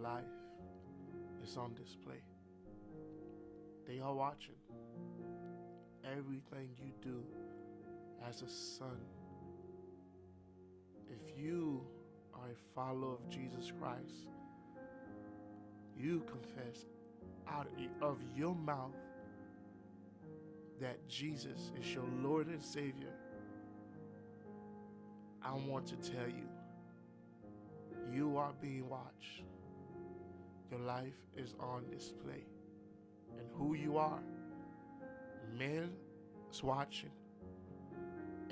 life is on display. They are watching everything you do as a son. If you are a follower of Jesus Christ, you confess out of your mouth that Jesus is your Lord and Savior. I want to tell you, you are being watched. Your life is on display. And who you are, man is watching.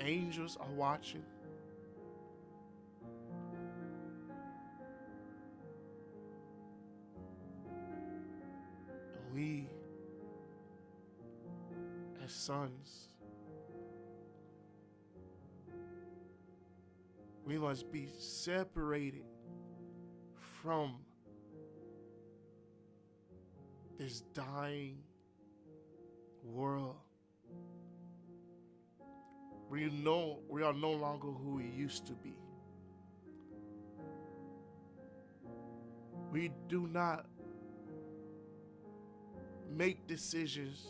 Angels are watching. And we, as sons, we must be separated from this dying world. We are no longer who we used to be. We do not make decisions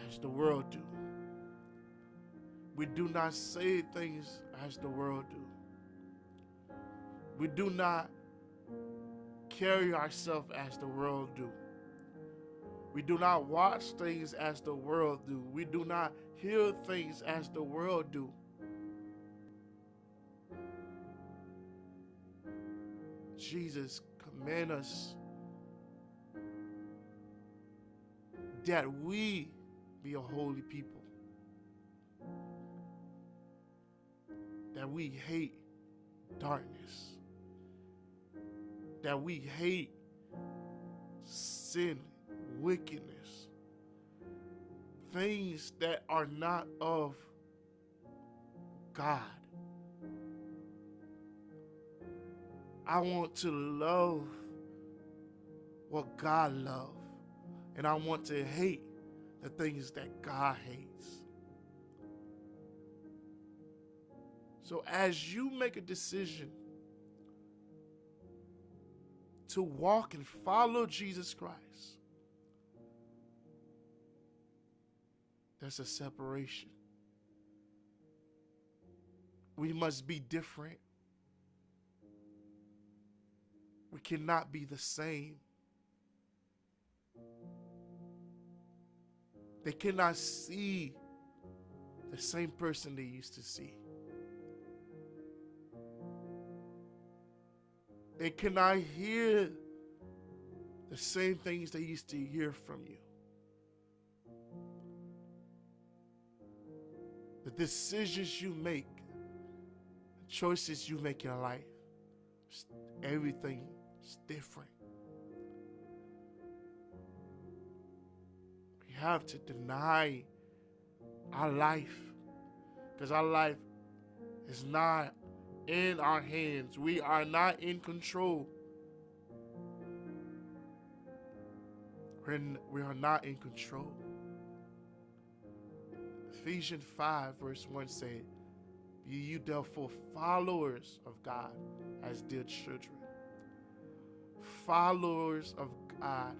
as the world do. We do not say things as the world do. We do not carry ourselves as the world do. We do not watch things as the world do. We do not hear things as the world do. Jesus commands us that we be a holy people, that we hate darkness, that we hate sin, wickedness, things that are not of God. I want to love what God loves, and I want to hate the things that God hates. So as you make a decision to walk and follow Jesus Christ, there's a separation. We must be different. We cannot be the same. They cannot see the same person they used to see. They cannot hear the same things they used to hear from you. The decisions you make, the choices you make in life, everything is different. We have to deny our life, because our life is not in our hands. We are not in control. We are not in control. Ephesians 5 verse 1 says, "Be you therefore followers of God as dear children." Followers of God.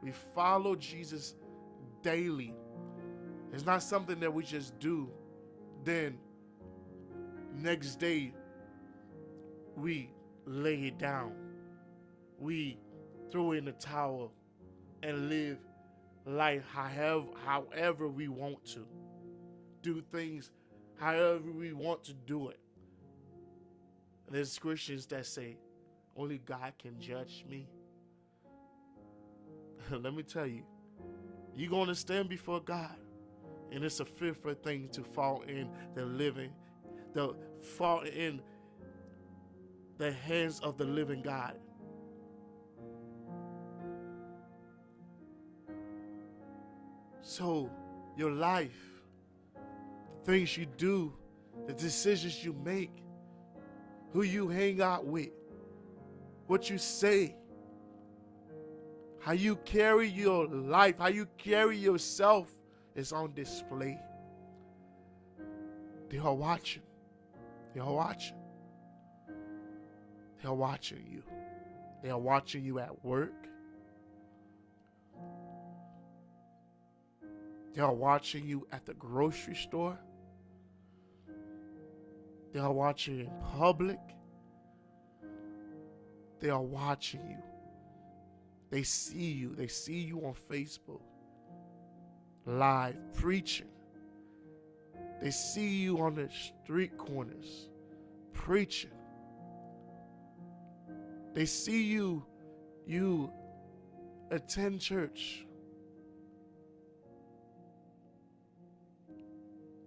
We follow Jesus daily. It's not something that we just do, then next day we lay it down. We throw in the towel and live life however we want to. Do things however we want to do it. And there's Christians that say, only God can judge me. Let me tell you, you're going to stand before God. And it's a fearful thing to fall in fall in the hands of the living God. So your life, the things you do, the decisions you make, who you hang out with, what you say, how you carry your life, how you carry yourself is on display. They are watching. They are watching. They're watching you. They are watching you at work. They are watching you at the grocery store. They are watching you in public. They are watching you. They see you. They see you on Facebook, live, preaching. They see you on the street corners, preaching. They see you attend church.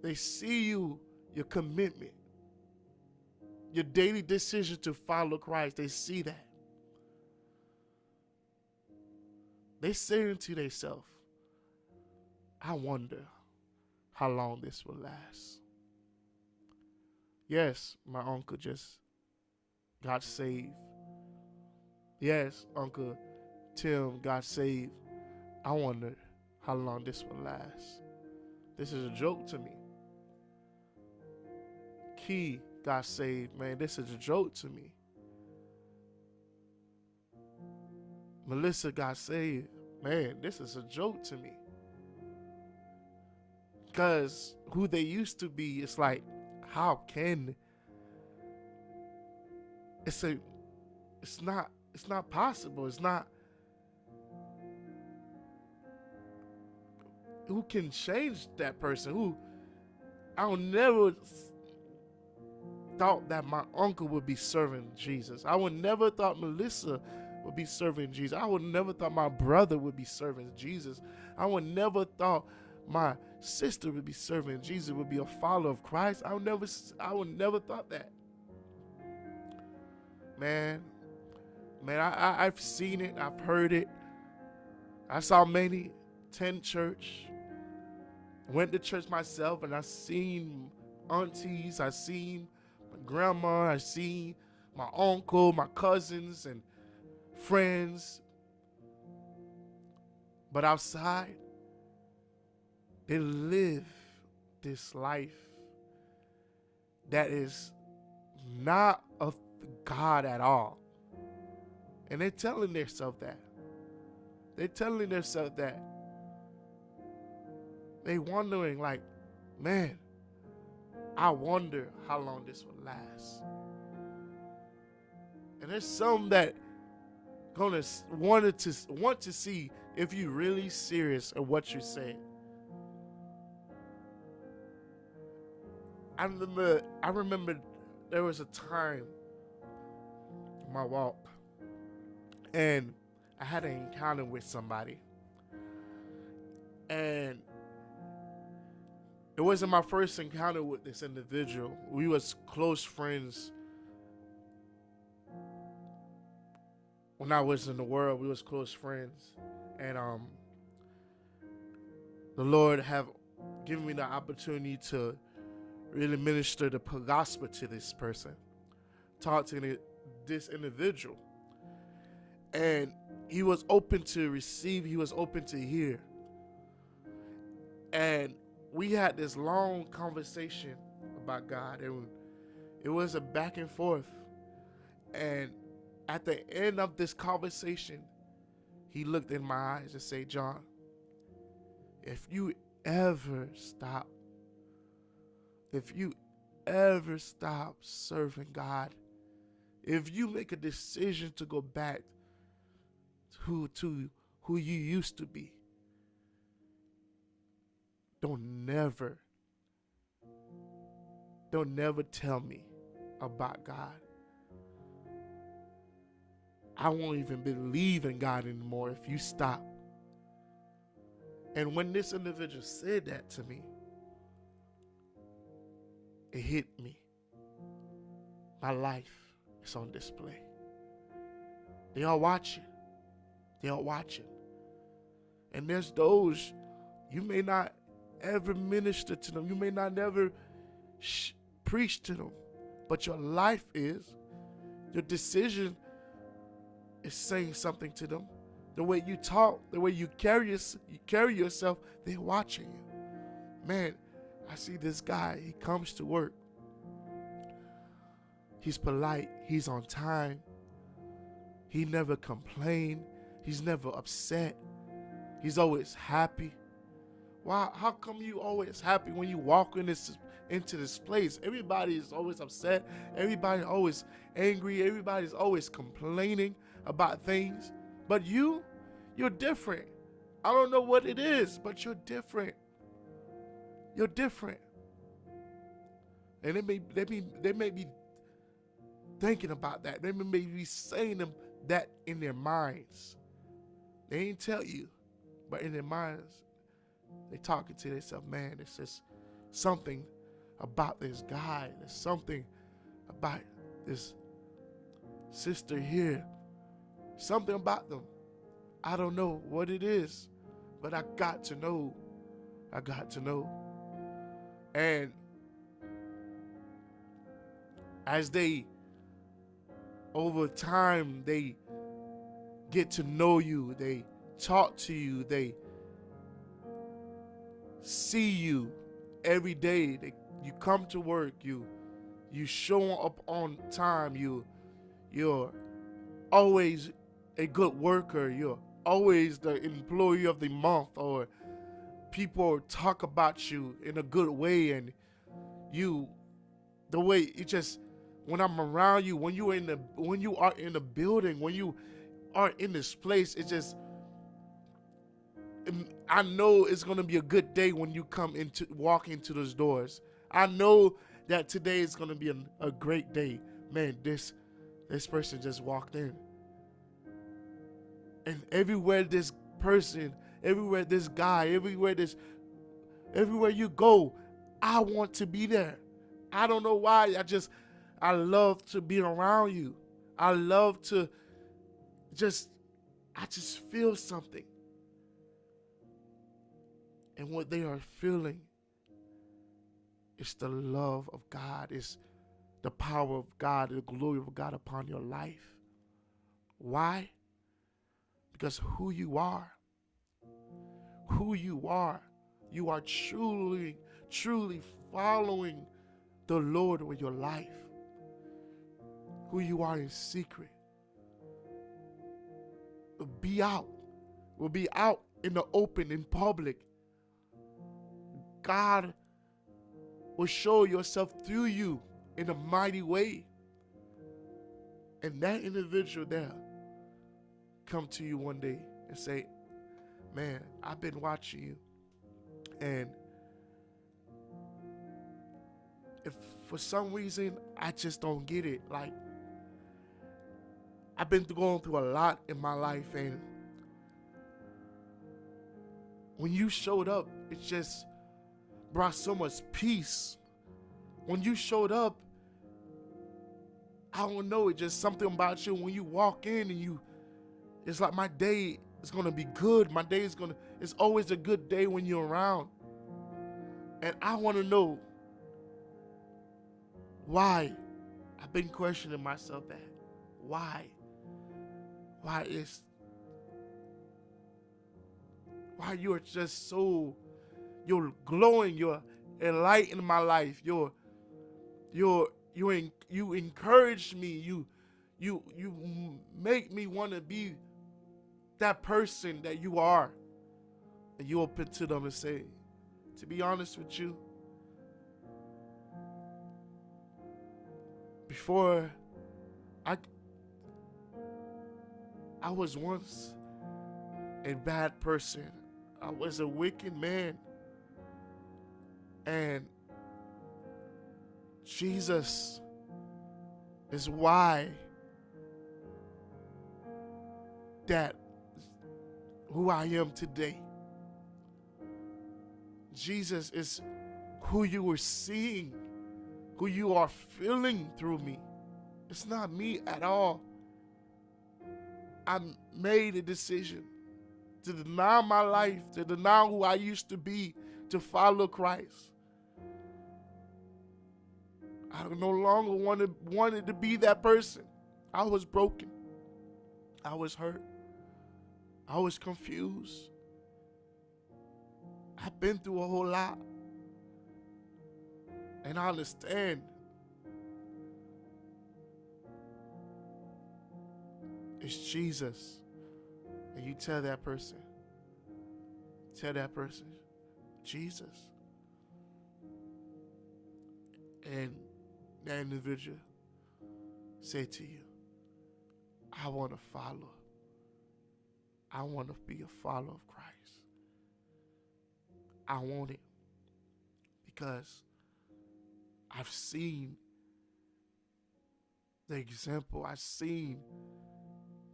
They see your commitment, your daily decision to follow Christ. They see that. They say to themselves, I wonder how long this will last. Yes, my uncle just got saved. Yes, Uncle Tim got saved. I wonder how long this will last. This is a joke to me. Key got saved, man. This is a joke to me. Melissa got saved. Man, this is a joke to me. Because who they used to be, it's like, how can it's not possible. It's not. Who can change that person? Who I would never thought that my uncle would be serving Jesus. I would never thought Melissa would be serving Jesus. I would never thought my brother would be serving Jesus. I would never thought my sister would be serving Jesus, would be a follower of Christ. I would never thought that. Man, I've seen it. I've heard it. I saw many attend church. Went to church myself, and I seen aunties. I seen my grandma. I seen my uncle, my cousins, and friends. But outside, they live this life that is not of God at all. And they're telling themselves that. They're telling themselves that. They wondering like, man, I wonder how long this will last. And there's some that gonna want to see if you really serious in what you're saying. I remember there was a time in my walk, and I had an encounter with somebody, and it wasn't my first encounter with this individual. We was close friends when I was in the world. We was close friends, and the Lord have given me the opportunity to really minister the gospel to this person, talk to this individual. And he was open to receive, he was open to hear. And we had this long conversation about God, and it was a back and forth. And at the end of this conversation, he looked in my eyes and said, John, if you ever stop serving God, if you make a decision to go back to who you used to be, don't never tell me about God. I won't even believe in God anymore if you stop. And when this individual said that to me, it hit me. My life is on display. They are watching. They are watching. And there's those, you may not ever minister to them. You may not ever preach to them. But your life is. Your decision is saying something to them. The way you talk, the way you carry yourself, they're watching you. Man, I see this guy, he comes to work. He's polite. He's on time. He never complained. He's never upset. He's always happy. Why? How come you always happy when you walk into this place? Everybody is always upset. Everybody's always angry. Everybody's always complaining about things. But you're different. I don't know what it is, but you're different. You're different. And they may be thinking about that. They may be saying that in their minds. They ain't tell you, but in their minds, they talking to themselves, man, there's just something about this guy. There's something about this sister here. Something about them. I don't know what it is, but I got to know. I got to know. And as they, over time, they get to know you, they talk to you, they see you every day. You come to work, you show up on time, you're always a good worker, you're always the employee of the month, or people talk about you in a good way, and the way it just, when I'm around you, when you are in the building, when you are in this place, it just, I know it's gonna be a good day when you walk into those doors. I know that today is gonna be a great day. Man, this person just walked in, and everywhere this person, everywhere this guy, everywhere you go, I want to be there. I don't know why. I love to be around you. I love to I just feel something. And what they are feeling is the love of God, is the power of God, the glory of God upon your life. Why? Because who you are, you are truly, truly following the Lord with your life. Who you are in secret will be out in the open, in public. God will show yourself through you in a mighty way. And that individual there come to you one day and say, man, I've been watching you, and if for some reason I just don't get it, like, I've been going through a lot in my life, and when you showed up, it just brought so much peace. When you showed up, I don't know, it's just something about you. When you walk in and it's like my day is gonna be good. It's always a good day when you're around. And I wanna know why. I've been questioning myself that. Why? Why you're just so, you're glowing, you're enlightening my life, you encourage me, you make me want to be that person that you are. And you open to them and say, to be honest with you, before I was once a bad person. I was a wicked man. And Jesus is why that who I am today. Jesus is who you were seeing, who you are feeling through me. It's not me at all. I made a decision to deny my life, to deny who I used to be, to follow Christ. I no longer wanted to be that person. I was broken. I was hurt. I was confused. I've been through a whole lot. And I understand It's Jesus. And you tell that person, Jesus. And that individual say to you, I want to follow. I want to be a follower of Christ. I want it because I've seen the example. I've seen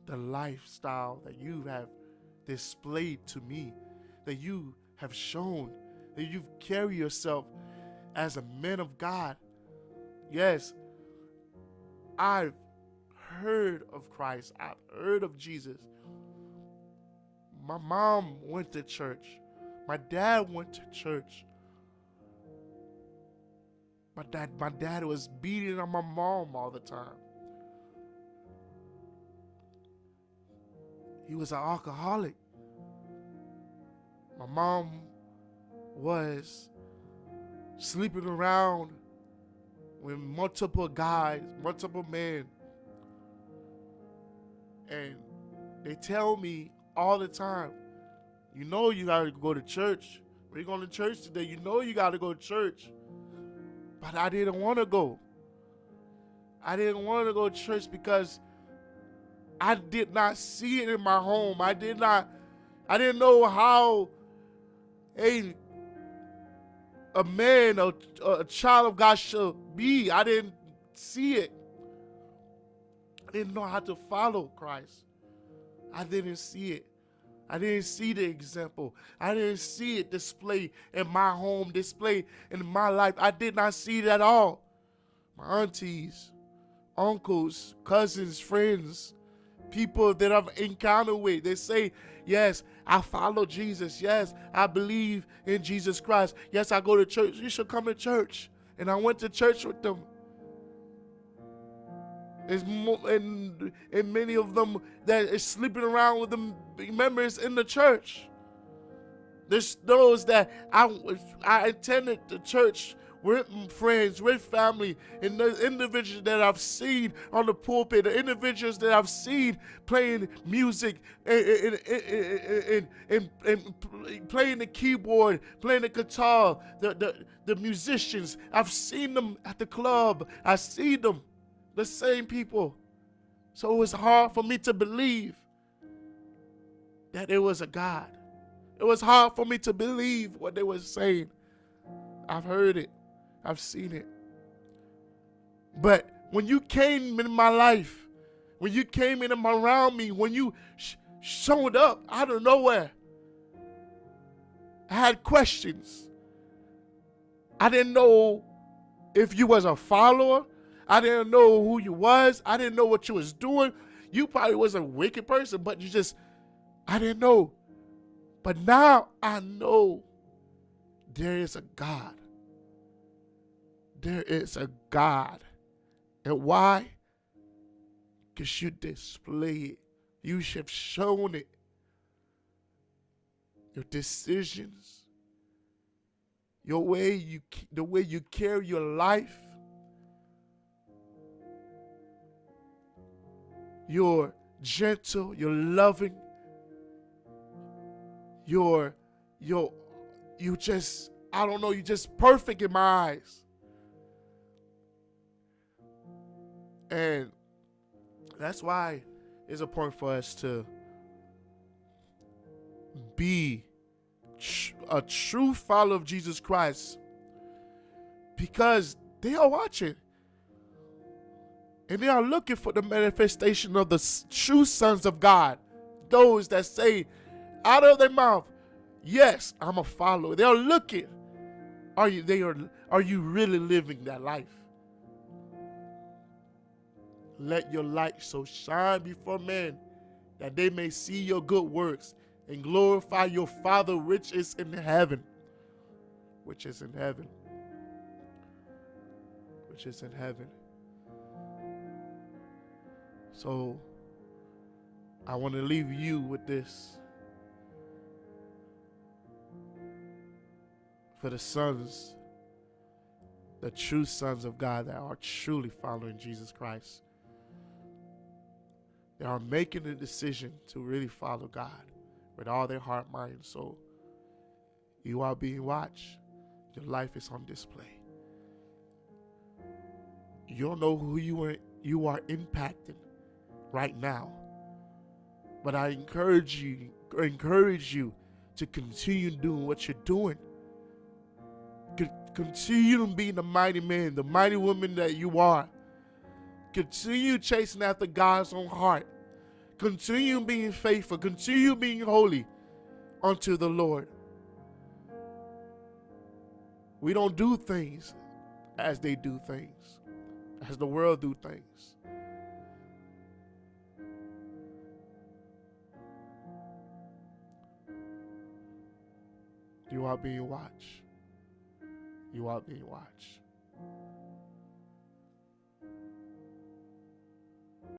the lifestyle that you have displayed to me, that you have shown, that you've carried yourself as a man of God. Yes, I've heard of Christ. I've heard of Jesus. My mom went to church. My dad went to church. My dad was beating on my mom all the time. He was an alcoholic. My mom was sleeping around with multiple guys, multiple men. And they tell me all the time, you know you got to go to church. We're going to church today. You know you got to go to church. But I didn't want to go. I didn't want to go to church because I did not see it in my home. I didn't know how a man, a child of God should be. I didn't see it. I didn't know how to follow Christ. I didn't see it. I didn't see the example. I didn't see it displayed in my home, displayed in my life. I did not see it at all. My aunties, uncles, cousins, friends, people that I've encountered with, they say, yes, I follow Jesus. Yes, I believe in Jesus Christ. Yes, I go to church. You should come to church. And I went to church with them. And many of them that is sleeping around with the members in the church. There's those that I attended the church with friends, with family, and the individuals that I've seen on the pulpit, the individuals that I've seen playing music and playing the keyboard, playing the guitar, the musicians. I've seen them at the club. I see them. The same people. So it was hard for me to believe that there was a God. It was hard for me to believe what they were saying. I've heard it. I've seen it. But when you came in my life, when you came in around me, when you showed up out of nowhere, I had questions. I didn't know if you was a follower. I didn't know who you was. I didn't know what you was doing. You probably was a wicked person, but I didn't know. But now I know there is a God. There is a God. And why? Because you display it. You have shown it. Your decisions, the way you carry your life, you're gentle, you're loving, you're just perfect in my eyes. And that's why it's important for us to be a true follower of Jesus Christ, because they are watching. And they are looking for the manifestation of the true sons of God. Those that say out of their mouth, yes, I'm a follower. They are looking. Are you really living that life? Let your light so shine before men that they may see your good works and glorify your Father which is in heaven. Which is in heaven. Which is in heaven. So, I want to leave you with this. For the sons, the true sons of God that are truly following Jesus Christ. They are making a decision to really follow God with all their heart, mind, and soul. You are being watched. Your life is on display. You don't know who you are impacting right now. But I encourage you to continue doing what you're doing. Continue being the mighty man, the mighty woman that you are. Continue chasing after God's own heart. Continue being faithful. Continue being holy unto the Lord. We don't do things as they do things, as the world do things. You are being watched. You are being watched.